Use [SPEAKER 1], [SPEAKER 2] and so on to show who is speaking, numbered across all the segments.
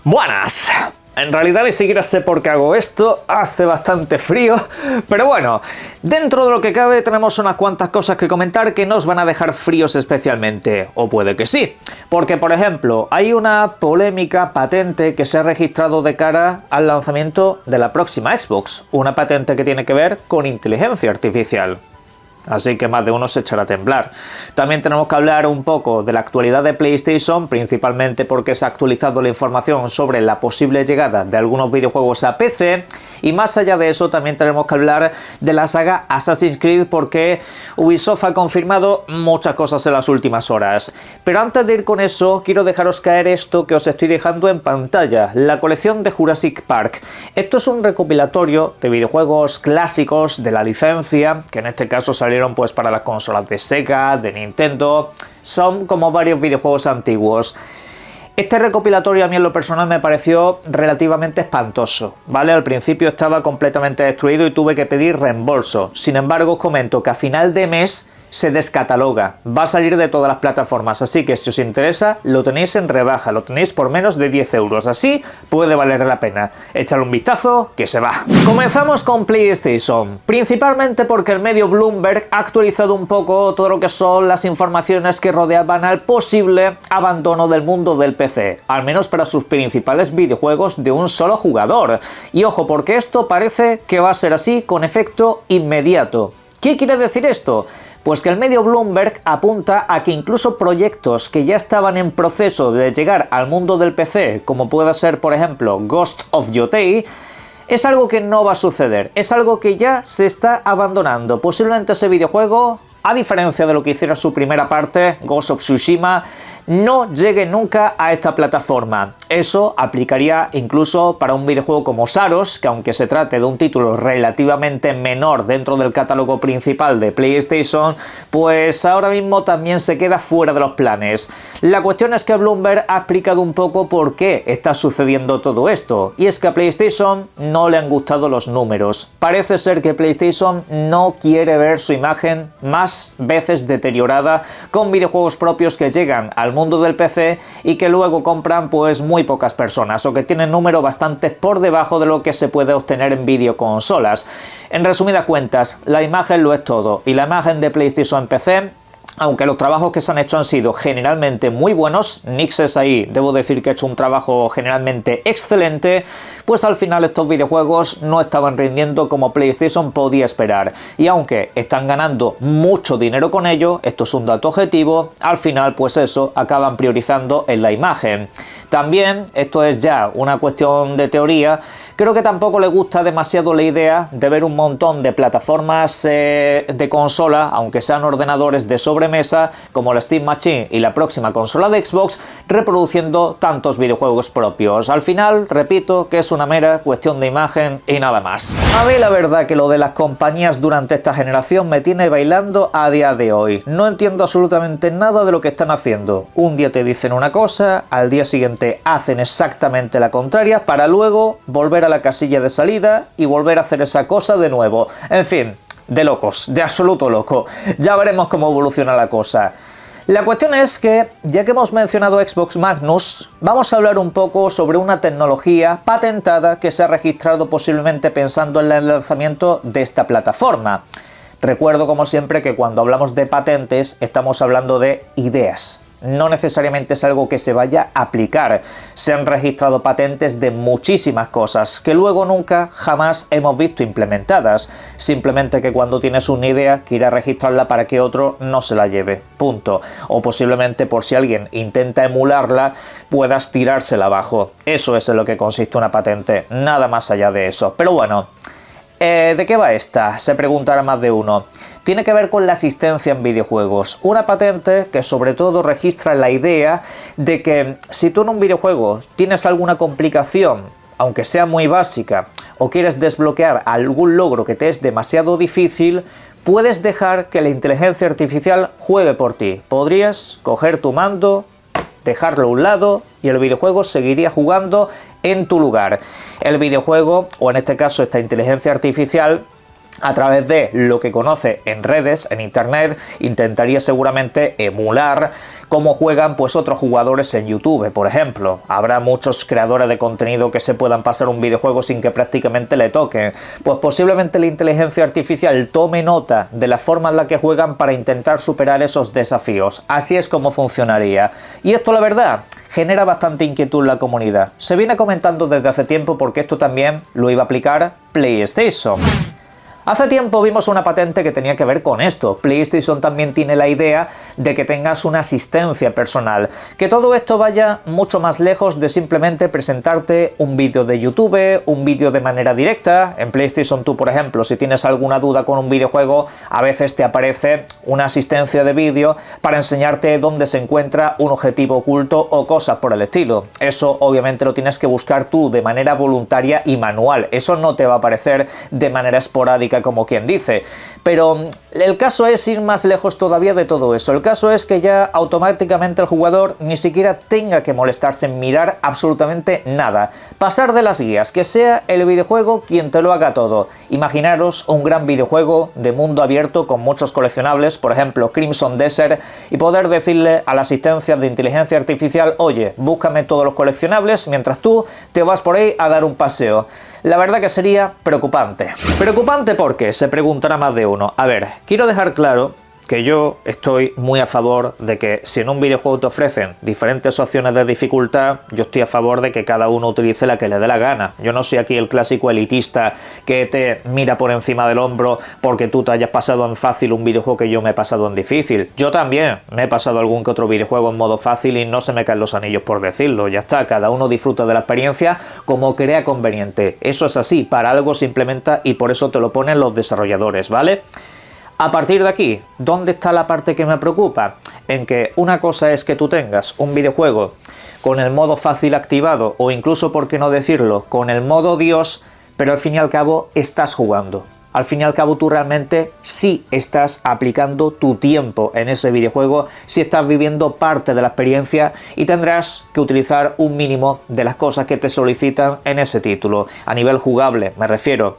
[SPEAKER 1] Buenas. En realidad ni siquiera sé por qué hago esto, hace bastante frío, pero bueno, dentro de lo que cabe tenemos unas cuantas cosas que comentar que nos van a dejar fríos especialmente, o puede que sí, porque por ejemplo hay una polémica patente que se ha registrado de cara al lanzamiento de la próxima Xbox, una patente que tiene que ver con inteligencia artificial. Así que más de uno se echará a temblar. También tenemos que hablar un poco de la actualidad de PlayStation, principalmente porque se ha actualizado la información sobre la posible llegada de algunos videojuegos a PC. Y más allá de eso también tenemos que hablar de la saga Assassin's Creed, porque Ubisoft ha confirmado muchas cosas en las últimas horas. Pero antes de ir con eso, quiero dejaros caer esto que os estoy dejando en pantalla, la colección de Jurassic Park. Esto es un recopilatorio de videojuegos clásicos de la licencia, que en este caso salieron pues para las consolas de Sega, de Nintendo. Son como varios videojuegos antiguos. Este recopilatorio a mí en lo personal me pareció relativamente espantoso, ¿vale? Al principio estaba completamente destruido y tuve que pedir reembolso. Sin embargo, os comento que a final de mes se descataloga, va a salir de todas las plataformas, así que si os interesa lo tenéis en rebaja, lo tenéis por menos de 10 euros, así puede valer la pena. Échale un vistazo que se va. Comenzamos con PlayStation, principalmente porque el medio Bloomberg ha actualizado un poco todo lo que son las informaciones que rodeaban al posible abandono del mundo del PC, al menos para sus principales videojuegos de un solo jugador. Y ojo, porque esto parece que va a ser así con efecto inmediato. ¿Qué quiere decir esto? Pues que el medio Bloomberg apunta a que incluso proyectos que ya estaban en proceso de llegar al mundo del PC, como pueda ser por ejemplo Ghost of Yotei, es algo que no va a suceder, es algo que ya se está abandonando. Posiblemente ese videojuego, a diferencia de lo que hiciera su primera parte, Ghost of Tsushima, no llegue nunca a esta plataforma. Eso aplicaría incluso para un videojuego como Saros, que aunque se trate de un título relativamente menor dentro del catálogo principal de PlayStation, pues ahora mismo también se queda fuera de los planes. La cuestión es que Bloomberg ha explicado un poco por qué está sucediendo todo esto, y es que a PlayStation no le han gustado los números. Parece ser que PlayStation no quiere ver su imagen más veces deteriorada con videojuegos propios que llegan al mundo del PC y que luego compran pues muy pocas personas, o que tienen números bastante por debajo de lo que se puede obtener en videoconsolas. En resumidas cuentas, la imagen lo es todo, y la imagen de PlayStation en PC, aunque los trabajos que se han hecho han sido generalmente muy buenos, Nixxes ahí debo decir que ha hecho un trabajo generalmente excelente, pues al final estos videojuegos no estaban rindiendo como PlayStation podía esperar. Y aunque están ganando mucho dinero con ello, esto es un dato objetivo, al final pues eso, acaban priorizando en la imagen. También, esto es ya una cuestión de teoría, creo que tampoco le gusta demasiado la idea de ver un montón de plataformas de consola, aunque sean ordenadores de sobremesa, como la Steam Machine y la próxima consola de Xbox, reproduciendo tantos videojuegos propios. Al final, repito, que es una mera cuestión de imagen y nada más. A mí la verdad que lo de las compañías durante esta generación me tiene bailando a día de hoy. No entiendo absolutamente nada de lo que están haciendo. Un día te dicen una cosa, al día siguiente hacen exactamente la contraria, para luego volver a la casilla de salida y volver a hacer esa cosa de nuevo. En fin, de locos, de absoluto loco. Ya veremos cómo evoluciona la cosa. La cuestión es que, ya que hemos mencionado Xbox Magnus, vamos a hablar un poco sobre una tecnología patentada que se ha registrado posiblemente pensando en el lanzamiento de esta plataforma. Recuerdo como siempre que cuando hablamos de patentes estamos hablando de ideas. No necesariamente es algo que se vaya a aplicar. Se han registrado patentes de muchísimas cosas que luego nunca jamás hemos visto implementadas. Simplemente que cuando tienes una idea, que ir a registrarla para que otro no se la lleve. Punto. O posiblemente por si alguien intenta emularla, puedas tirársela abajo. Eso es en lo que consiste una patente. Nada más allá de eso. Pero bueno, ¿de qué va esta? Se preguntará más de uno. Tiene que ver con la asistencia en videojuegos. Una patente que sobre todo registra la idea de que si tú en un videojuego tienes alguna complicación, aunque sea muy básica, o quieres desbloquear algún logro que te es demasiado difícil, puedes dejar que la inteligencia artificial juegue por ti. Podrías coger tu mando, dejarlo a un lado y el videojuego seguiría jugando en tu lugar. El videojuego, o en este caso esta inteligencia artificial, a través de lo que conoce en redes, en internet, intentaría seguramente emular cómo juegan pues otros jugadores en YouTube, por ejemplo. Habrá muchos creadores de contenido que se puedan pasar un videojuego sin que prácticamente le toquen. Pues posiblemente la inteligencia artificial tome nota de la forma en la que juegan para intentar superar esos desafíos. Así es como funcionaría. Y esto, la verdad, genera bastante inquietud en la comunidad. Se viene comentando desde hace tiempo porque esto también lo iba a aplicar PlayStation. Hace tiempo vimos una patente que tenía que ver con esto. PlayStation también tiene la idea de que tengas una asistencia personal. Que todo esto vaya mucho más lejos de simplemente presentarte un vídeo de YouTube, un vídeo de manera directa. En PlayStation tú, por ejemplo, si tienes alguna duda con un videojuego, a veces te aparece una asistencia de vídeo para enseñarte dónde se encuentra un objetivo oculto o cosas por el estilo. Eso obviamente lo tienes que buscar tú de manera voluntaria y manual. Eso no te va a aparecer de manera esporádica, como quien dice. Pero el caso es ir más lejos todavía de todo eso. El caso es que ya automáticamente el jugador ni siquiera tenga que molestarse en mirar absolutamente nada. Pasar de las guías, que sea el videojuego quien te lo haga todo. Imaginaros un gran videojuego de mundo abierto con muchos coleccionables, por ejemplo Crimson Desert, y poder decirle a la asistencia de inteligencia artificial: oye, búscame todos los coleccionables mientras tú te vas por ahí a dar un paseo. La verdad que sería preocupante. Preocupante porque se preguntará más de uno. A ver, quiero dejar claro que yo estoy muy a favor de que si en un videojuego te ofrecen diferentes opciones de dificultad, yo estoy a favor de que cada uno utilice la que le dé la gana. Yo no soy aquí el clásico elitista que te mira por encima del hombro porque tú te hayas pasado en fácil un videojuego que yo me he pasado en difícil. Yo también me he pasado algún que otro videojuego en modo fácil y no se me caen los anillos por decirlo. Ya está, cada uno disfruta de la experiencia como crea conveniente. Eso es así, para algo se implementa y por eso te lo ponen los desarrolladores, ¿vale? A partir de aquí, ¿dónde está la parte que me preocupa? En que una cosa es que tú tengas un videojuego con el modo fácil activado o incluso, por qué no decirlo, con el modo Dios, pero al fin y al cabo estás jugando. Al fin y al cabo tú realmente sí estás aplicando tu tiempo en ese videojuego, sí estás viviendo parte de la experiencia y tendrás que utilizar un mínimo de las cosas que te solicitan en ese título. A nivel jugable, me refiero.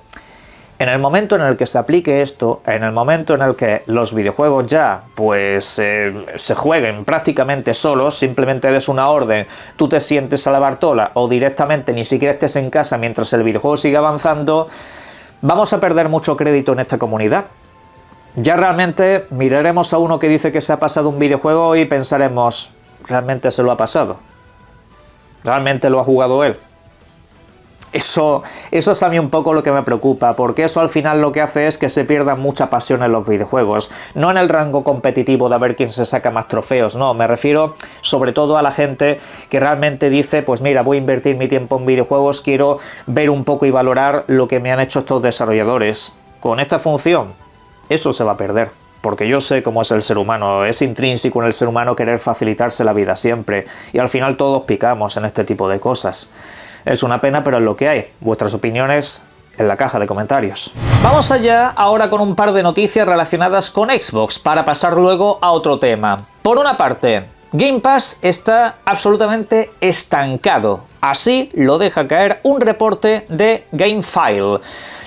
[SPEAKER 1] En el momento en el que se aplique esto, en el momento en el que los videojuegos ya pues se jueguen prácticamente solos, simplemente des una orden, tú te sientes a la Bartola o directamente ni siquiera estés en casa mientras el videojuego sigue avanzando, vamos a perder mucho crédito en esta comunidad. Ya realmente miraremos a uno que dice que se ha pasado un videojuego y pensaremos, ¿realmente se lo ha pasado? ¿Realmente lo ha jugado él? Eso es a mí un poco lo que me preocupa, porque eso al final lo que hace es que se pierda mucha pasión en los videojuegos. No en el rango competitivo de a ver quién se saca más trofeos, no, me refiero sobre todo a la gente que realmente dice, pues mira, voy a invertir mi tiempo en videojuegos, quiero ver un poco y valorar lo que me han hecho estos desarrolladores. Con esta función, eso se va a perder. Porque yo sé cómo es el ser humano, es intrínseco en el ser humano querer facilitarse la vida siempre, y al final todos picamos en este tipo de cosas. Es una pena, pero es lo que hay. Vuestras opiniones en la caja de comentarios. Vamos allá ahora con un par de noticias relacionadas con Xbox, para pasar luego a otro tema. Por una parte, Game Pass está absolutamente estancado. Así lo deja caer un reporte de GameFile.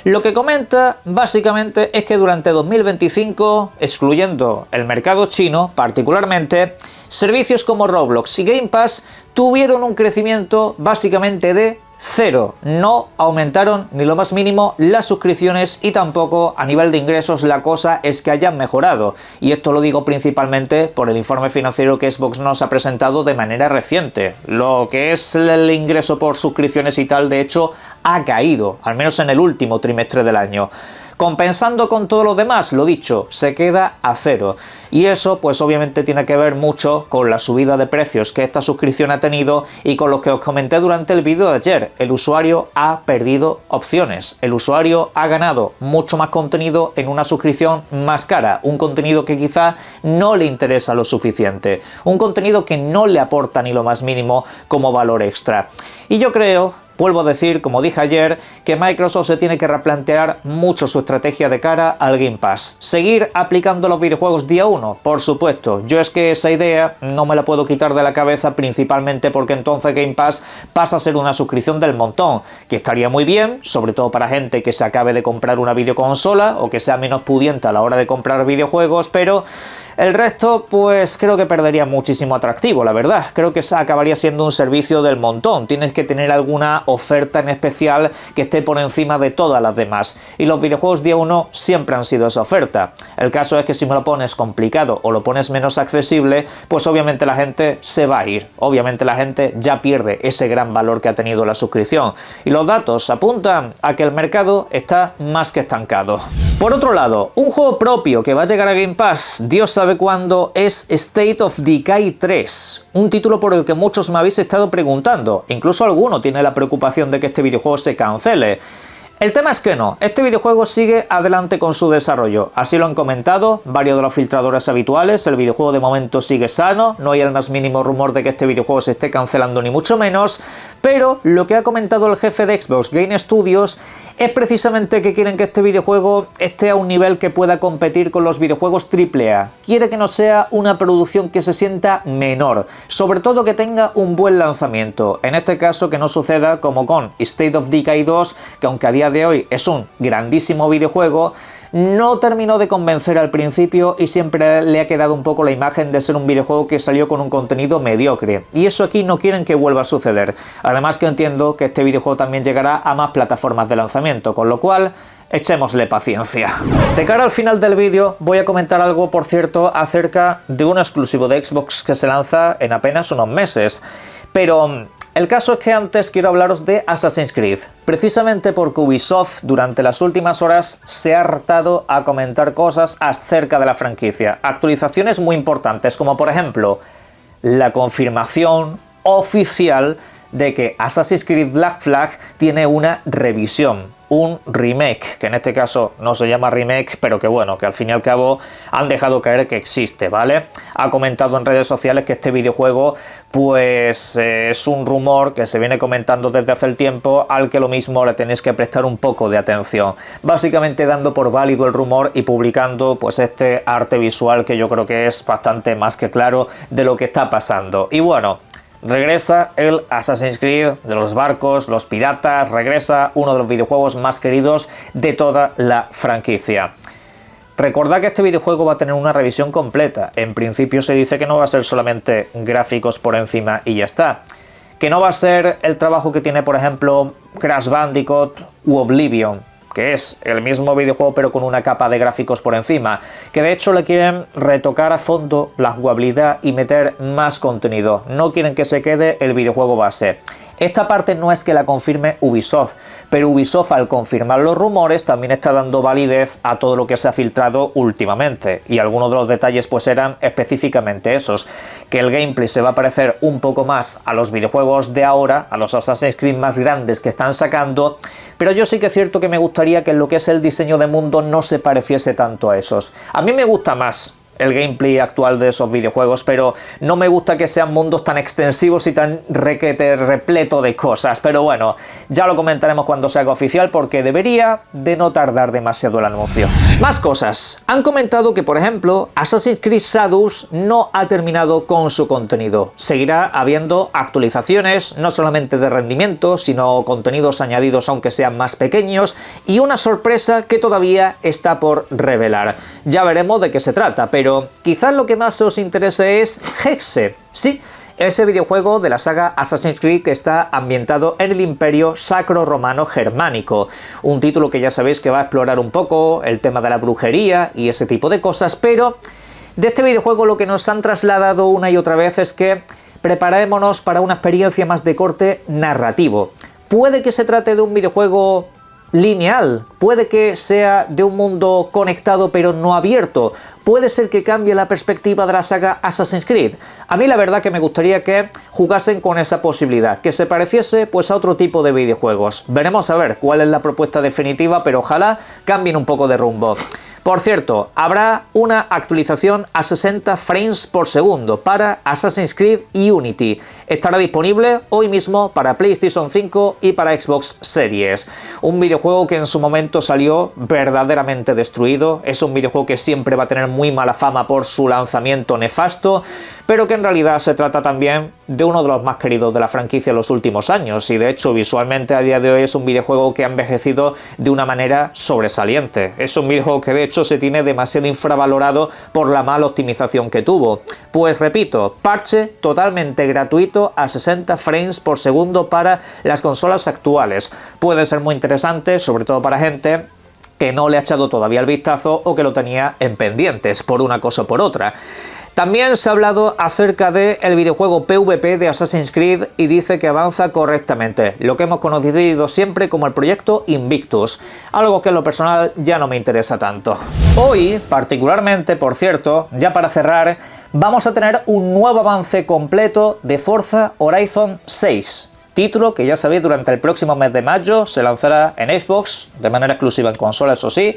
[SPEAKER 1] Lo que comenta básicamente es que durante 2025, excluyendo el mercado chino particularmente, servicios como Roblox y Game Pass tuvieron un crecimiento básicamente de cero. No aumentaron ni lo más mínimo las suscripciones y tampoco a nivel de ingresos la cosa es que hayan mejorado. Y esto lo digo principalmente por el informe financiero que Xbox nos ha presentado de manera reciente. Lo que es el ingreso por suscripciones y tal, de hecho, ha caído, al menos en el último trimestre del año. Compensando con todo lo demás, lo dicho, se queda a cero. Y eso pues obviamente tiene que ver mucho con la subida de precios que esta suscripción ha tenido y con lo que os comenté durante el vídeo de ayer. El usuario ha perdido opciones, el usuario ha ganado mucho más contenido en una suscripción más cara, un contenido que quizá no le interesa lo suficiente, un contenido que no le aporta ni lo más mínimo como valor extra. Y yo creo Vuelvo a decir, como dije ayer, que Microsoft se tiene que replantear mucho su estrategia de cara al Game Pass. Seguir aplicando los videojuegos día 1, por supuesto. Yo es que esa idea no me la puedo quitar de la cabeza, principalmente porque entonces Game Pass pasa a ser una suscripción del montón, que estaría muy bien, sobre todo para gente que se acabe de comprar una videoconsola o que sea menos pudiente a la hora de comprar videojuegos, pero el resto pues creo que perdería muchísimo atractivo, la verdad. Creo que acabaría siendo un servicio del montón. Tienes que tener alguna oferta en especial que esté por encima de todas las demás. Y los videojuegos día 1 siempre han sido esa oferta. El caso es que si me lo pones complicado o lo pones menos accesible, pues obviamente la gente se va a ir. Obviamente la gente ya pierde ese gran valor que ha tenido la suscripción. Y los datos apuntan a que el mercado está más que estancado. Por otro lado, un juego propio que va a llegar a Game Pass, Dios sabe cuándo, es State of Decay 3, un título por el que muchos me habéis estado preguntando, incluso alguno tiene la preocupación de que este videojuego se cancele. El tema es que no, este videojuego sigue adelante con su desarrollo, así lo han comentado varios de los filtradores habituales, el videojuego de momento sigue sano, no hay el más mínimo rumor de que este videojuego se esté cancelando ni mucho menos, pero lo que ha comentado el jefe de Xbox Game Studios es precisamente que quieren que este videojuego esté a un nivel que pueda competir con los videojuegos AAA, quiere que no sea una producción que se sienta menor, sobre todo que tenga un buen lanzamiento, en este caso que no suceda como con State of Decay 2, que aunque a día de hoy es un grandísimo videojuego, no terminó de convencer al principio y siempre le ha quedado un poco la imagen de ser un videojuego que salió con un contenido mediocre, y eso aquí no quieren que vuelva a suceder. Además que entiendo que este videojuego también llegará a más plataformas de lanzamiento, con lo cual echémosle paciencia. De cara al final del vídeo voy a comentar algo, por cierto, acerca de un exclusivo de Xbox que se lanza en apenas unos meses, pero el caso es que antes quiero hablaros de Assassin's Creed, precisamente porque Ubisoft durante las últimas horas se ha hartado a comentar cosas acerca de la franquicia, actualizaciones muy importantes, como por ejemplo la confirmación oficial de que Assassin's Creed Black Flag tiene una revisión, un remake, que en este caso no se llama remake, pero que bueno, que al fin y al cabo han dejado caer que existe, ¿vale? Ha comentado en redes sociales que este videojuego pues es un rumor que se viene comentando desde hace el tiempo, al que lo mismo le tenéis que prestar un poco de atención, básicamente dando por válido el rumor y publicando pues este arte visual que yo creo que es bastante más que claro de lo que está pasando. Y bueno, regresa el Assassin's Creed de los barcos, los piratas, regresa uno de los videojuegos más queridos de toda la franquicia. Recordad que este videojuego va a tener una revisión completa. En principio se dice que no va a ser solamente gráficos por encima y ya está. Que no va a ser el trabajo que tiene, por ejemplo, Crash Bandicoot u Oblivion, que es el mismo videojuego pero con una capa de gráficos por encima, que de hecho le quieren retocar a fondo la jugabilidad y meter más contenido, no quieren que se quede el videojuego base. Esta parte no es que la confirme Ubisoft, pero Ubisoft al confirmar los rumores también está dando validez a todo lo que se ha filtrado últimamente, y algunos de los detalles pues eran específicamente esos, que el gameplay se va a parecer un poco más a los videojuegos de ahora, a los Assassin's Creed más grandes que están sacando, pero yo sí que es cierto que me gustaría que en lo que es el diseño de mundo no se pareciese tanto a esos. A mí me gusta más el gameplay actual de esos videojuegos, pero no me gusta que sean mundos tan extensivos y tan repleto de cosas, pero bueno, ya lo comentaremos cuando se haga oficial porque debería de no tardar demasiado el anuncio. Más cosas, han comentado que por ejemplo Assassin's Creed Shadows no ha terminado con su contenido, seguirá habiendo actualizaciones no solamente de rendimiento, sino contenidos añadidos aunque sean más pequeños, y una sorpresa que todavía está por revelar. Ya veremos de qué se trata, pero quizás lo que más os interese es Hexe. Sí, ese videojuego de la saga Assassin's Creed que está ambientado en el Imperio Sacro Romano Germánico. Un título que ya sabéis que va a explorar un poco el tema de la brujería y ese tipo de cosas, pero de este videojuego lo que nos han trasladado una y otra vez es que preparémonos para una experiencia más de corte narrativo. Puede que se trate de un videojuego lineal, puede que sea de un mundo conectado pero no abierto, puede ser que cambie la perspectiva de la saga Assassin's Creed. A mí la verdad que me gustaría que jugasen con esa posibilidad, que se pareciese pues a otro tipo de videojuegos. Veremos a ver cuál es la propuesta definitiva, pero ojalá cambien un poco de rumbo. Por cierto, habrá una actualización a 60 frames por segundo para Assassin's Creed Unity. Estará disponible hoy mismo para PlayStation 5 y para Xbox Series. Un videojuego que en su momento salió verdaderamente destruido. Es un videojuego que siempre va a tener muy mala fama por su lanzamiento nefasto, pero que en realidad se trata también de uno de los más queridos de la franquicia en los últimos años, y de hecho visualmente a día de hoy es un videojuego que ha envejecido de una manera sobresaliente. Es un videojuego que de hecho se tiene demasiado infravalorado por la mala optimización que tuvo. Pues repito, parche totalmente gratuito a 60 frames por segundo para las consolas actuales. Puede ser muy interesante, sobre todo para gente que no le ha echado todavía el vistazo o que lo tenía en pendientes por una cosa o por otra. También se ha hablado acerca del videojuego PvP de Assassin's Creed y dice que avanza correctamente, lo que hemos conocido siempre como el proyecto Invictus, algo que en lo personal ya no me interesa tanto. Hoy, particularmente, por cierto, ya para cerrar, vamos a tener un nuevo avance completo de Forza Horizon 6. Título que ya sabéis durante el próximo mes de mayo se lanzará en Xbox, de manera exclusiva en consola, eso sí.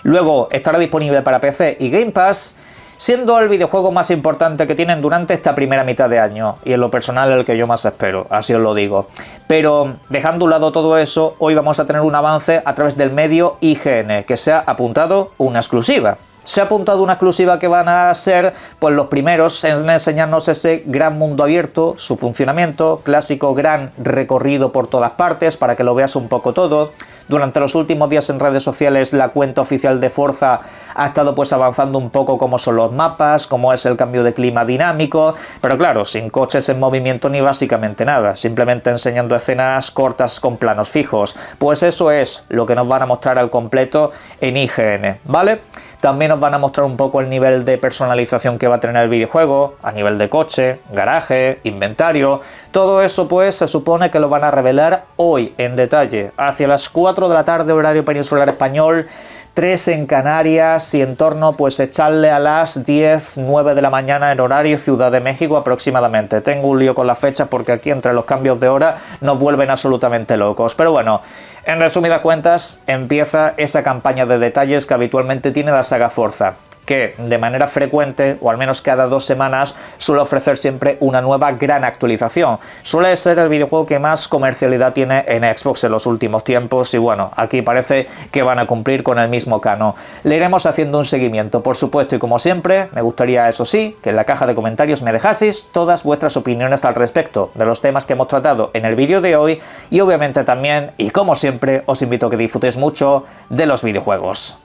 [SPEAKER 1] Luego estará disponible para PC y Game Pass, siendo el videojuego más importante que tienen durante esta primera mitad de año, y en lo personal el que yo más espero, así os lo digo. Pero dejando a un lado todo eso, hoy vamos a tener un avance a través del medio IGN, que se ha apuntado una exclusiva. Se ha apuntado una exclusiva que van a ser pues los primeros en enseñarnos ese gran mundo abierto, su funcionamiento, clásico gran recorrido por todas partes para que lo veas un poco todo. Durante los últimos días en redes sociales la cuenta oficial de Forza ha estado pues avanzando un poco cómo son los mapas, cómo es el cambio de clima dinámico, pero claro, sin coches en movimiento ni básicamente nada, simplemente enseñando escenas cortas con planos fijos. Pues eso es lo que nos van a mostrar al completo en IGN, ¿vale? También nos van a mostrar un poco el nivel de personalización que va a tener el videojuego, a nivel de coche, garaje, inventario. Todo eso pues se supone que lo van a revelar hoy en detalle, hacia las 4 de la tarde horario peninsular español, 3 en Canarias y en torno pues echarle a las 10, 9 de la mañana en horario Ciudad de México aproximadamente. Tengo un lío con las fechas porque aquí entre los cambios de hora nos vuelven absolutamente locos. Pero bueno, en resumidas cuentas empieza esa campaña de detalles que habitualmente tiene la saga Forza, que de manera frecuente, o al menos cada 2 semanas, suele ofrecer siempre una nueva gran actualización. Suele ser el videojuego que más comercialidad tiene en Xbox en los últimos tiempos y bueno, aquí parece que van a cumplir con el mismo canon. Le iremos haciendo un seguimiento, por supuesto, y como siempre, me gustaría, eso sí, que en la caja de comentarios me dejaseis todas vuestras opiniones al respecto de los temas que hemos tratado en el vídeo de hoy y obviamente también, y como siempre, os invito a que disfrutéis mucho de los videojuegos.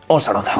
[SPEAKER 1] Un saludo.